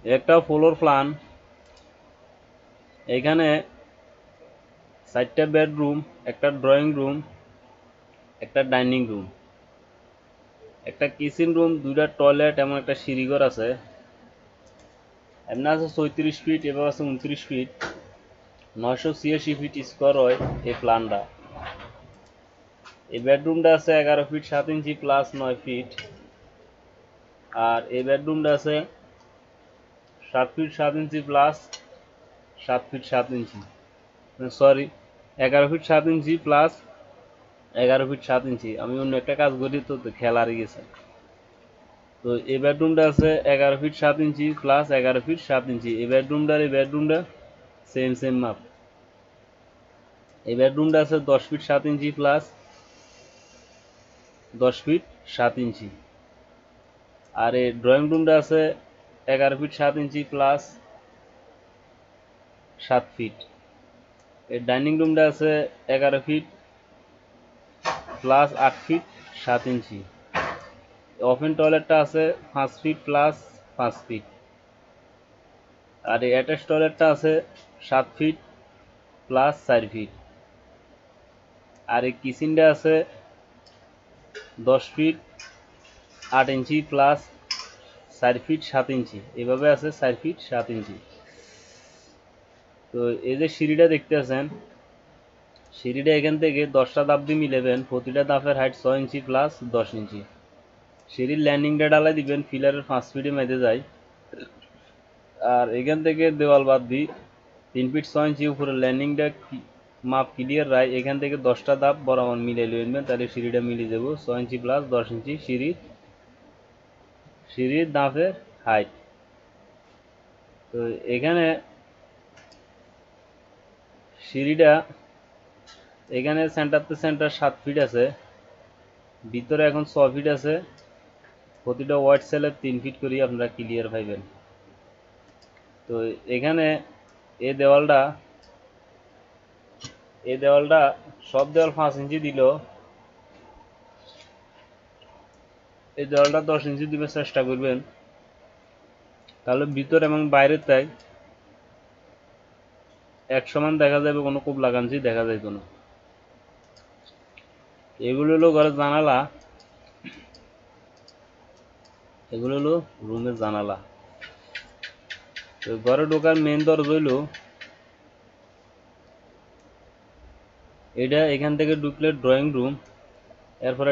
একটা floor plan. এখানে 4টা বেডরুম, একটা ড্রয়িং রুম, একটা ডাইনিং রুম, একটা কিচেন রুম, 2টা টয়লেট এবং একটা সিঁড়িঘর আছে। এমনি আছে 34 ফিট, এবার আছে 29 ফিট। 986 ফিট স্কোয়ার হয় এই প্ল্যানটা। এই বেডরুমটা আছে 11 ফিট 7 ইঞ্চি প্লাস 9 ফিট। আর এই বেডরুমটা আছে 7 feet 7 inch plus 7 feet 7 inch, sorry 11 feet 7 inch plus 11 feet 7 inch. আমি অন্য একটা কাজ করি তো খেয়াল হারিয়ে গেছে। তো এই বেডরুমটা আছে 11 ফিট 7 ইঞ্চি প্লাস 11 ফিট 7 ইঞ্চি। এই বেডরুমটা সেম সেম মাপ। এই বেডরুমটা আছে 10 ফিট 7 ইঞ্চি প্লাস 10 ফিট 7 ইঞ্চি। আর এই ড্রয়িং রুমটা আছে 11 ফিট 7 ইঞ্চি প্লাস 7 ফিট। এই ডাইনিং রুমটা আছে 11 ফিট প্লাস 8 ফিট 7 ইঞ্চি। ওপেন টয়লেটটা আছে 5 ফিট প্লাস 5 ফিট। আর এই অ্যাটাচ টয়লেটটা আছে 7 ফিট প্লাস 4 ফিট। আর এই কিচেনটা আছে 10 ফিট 8 ইঞ্চি প্লাস 4 ফিট 7 ইঞ্চি। এভাবে আছে 4 ফিট 7 ইঞ্চি। তো এই যে সিঁড়িটা দেখতে আছেন, সিঁড়িটা এখান থেকে 10টা ধাপ দিয়ে মিলেবেন। প্রতিটা ধাপের হাইট 6 ইঞ্চি প্লাস 10 ইঞ্চি। সিঁড়ির ল্যান্ডিংটা ডালাই দিবেন পিলারের 5 ফিটে মেঁধে যায়। আর এখান থেকে দেওয়াল বাদ দিই 3 ফিট 6 ইঞ্চি উপরে ল্যান্ডিংটা মাপ ক্লিয়ার রায়। এখান থেকে 10টা ধাপ বরাবর মিলে নেবেন, তাহলে সিঁড়িটা মিলে যাবো 6 ইঞ্চি প্লাস 10 ইঞ্চি সিঁড়ির ধাপের হাইট। তো এখানে সিঁড়িটা এখানে সেন্টার টু সেন্টার 7 ফিট আছে, ভিতরে এখন 6 ফিট আছে। প্রতিটা ওয়াইড সেলের 3 ফিট করে আপনারা ক্লিয়ার পাইবেন। তো এখানে এই দেওয়ালটা সব দেওয়াল 5 ইঞ্চি দিল, এই দেওয়ালটা 10 ইঞ্চি দিবে চেষ্টা করবেন, তাহলে ভিতর এবং বাইরের তাই এক সমান দেখা যাবে, কোনো খুব লাগানছি দেখা যাইতো না। এগুলো হলো ঘরের জানালা, এগুলো হলো রুমের জানালা। তো ঘরে ঢোকার মেন দরজা হইলো এটা। এখান থেকে ঢুকলে ড্রয়িং রুম, এরপরে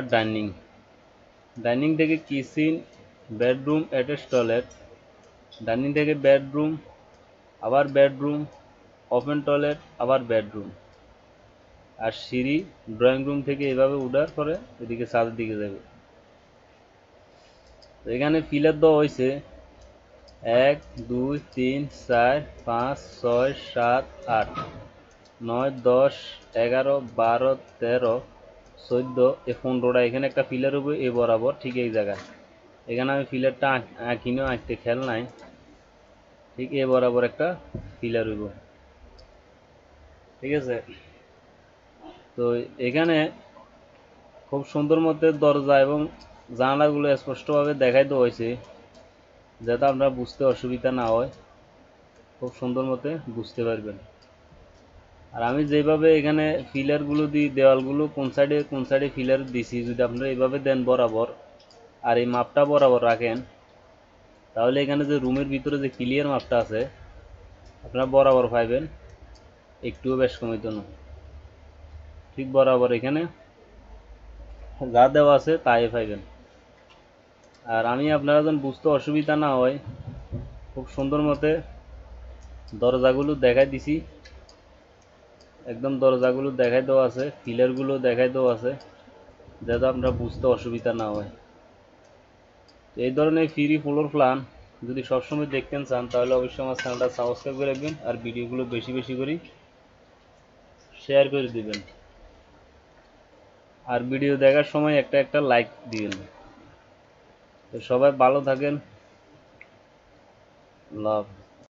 ডাইনিং থেকে kitchen, bedroom, attach toilet. Dining থেকে বেডরুম, আবার বেডরুম, ওপেন টয়লেট, আবার বেডরুম। আর সিঁড়ি ড্রয়িং রুম থেকে এভাবে উঠার পরে এদিকে ছাদের দিকে যাবে। এখানে পিলার দেওয়া হয়েছে 1 2 3 4 5 6 7 8 9 10 11 12 13 14 এই 15টা। এখানে একটা পিলার হবে এ বরাবর ঠিক এই জায়গায়। এখানে আমি পিলারটা আঁকিনেও আঁকতে খেয়াল নাই, ঠিক এ বরাবর একটা পিলার হইব, ঠিক আছে। তো এখানে খুব সুন্দর মতো দরজা এবং জানালাগুলো স্পষ্টভাবে দেখাই দেওয়া হয়েছে, যাতে আপনারা বুঝতে অসুবিধা না হয়, খুব সুন্দর মতো বুঝতে পারবেন। আর আমি যেভাবে এখানে পিলারগুলো দিই, দেওয়ালগুলো কোন সাইডে পিলার দিছি, যদি আপনারা এইভাবে দেন বরাবর আর এই মাপটা বরাবর রাখেন, তাহলে এখানে যে রুমের ভিতরে যে ক্লিয়ার মাপটা আছে আপনারা বরাবর পাইবেন, একটুও বেশ কমিত না, ঠিক বরাবর এখানে যা দেওয়া আছে তাই পাইবেন। আর আমি আপনারা যেন বুঝতে অসুবিধা না হয়, খুব সুন্দর মতে দরজাগুলো দেখাই দিছি, একদম দরজাগুলো দেখাই দেওয়া আছে, পিলারগুলো দেখাই দেওয়া আছে, যাতে আপনারা বুঝতে অসুবিধা না হয়। এই ধরনের ফ্রি ফ্লোর প্ল্যান যদি সবসময় দেখতেন চান, তাহলে অবশ্যই আমার চ্যানেলটা সাবস্ক্রাইব করে রাখবেন আর ভিডিওগুলো বেশি বেশি করে শেয়ার করে দিবেন। আর ভিডিও দেখার সময় একটা একটা লাইক দিবেন। তো সবাই ভালো থাকেন, লাভ।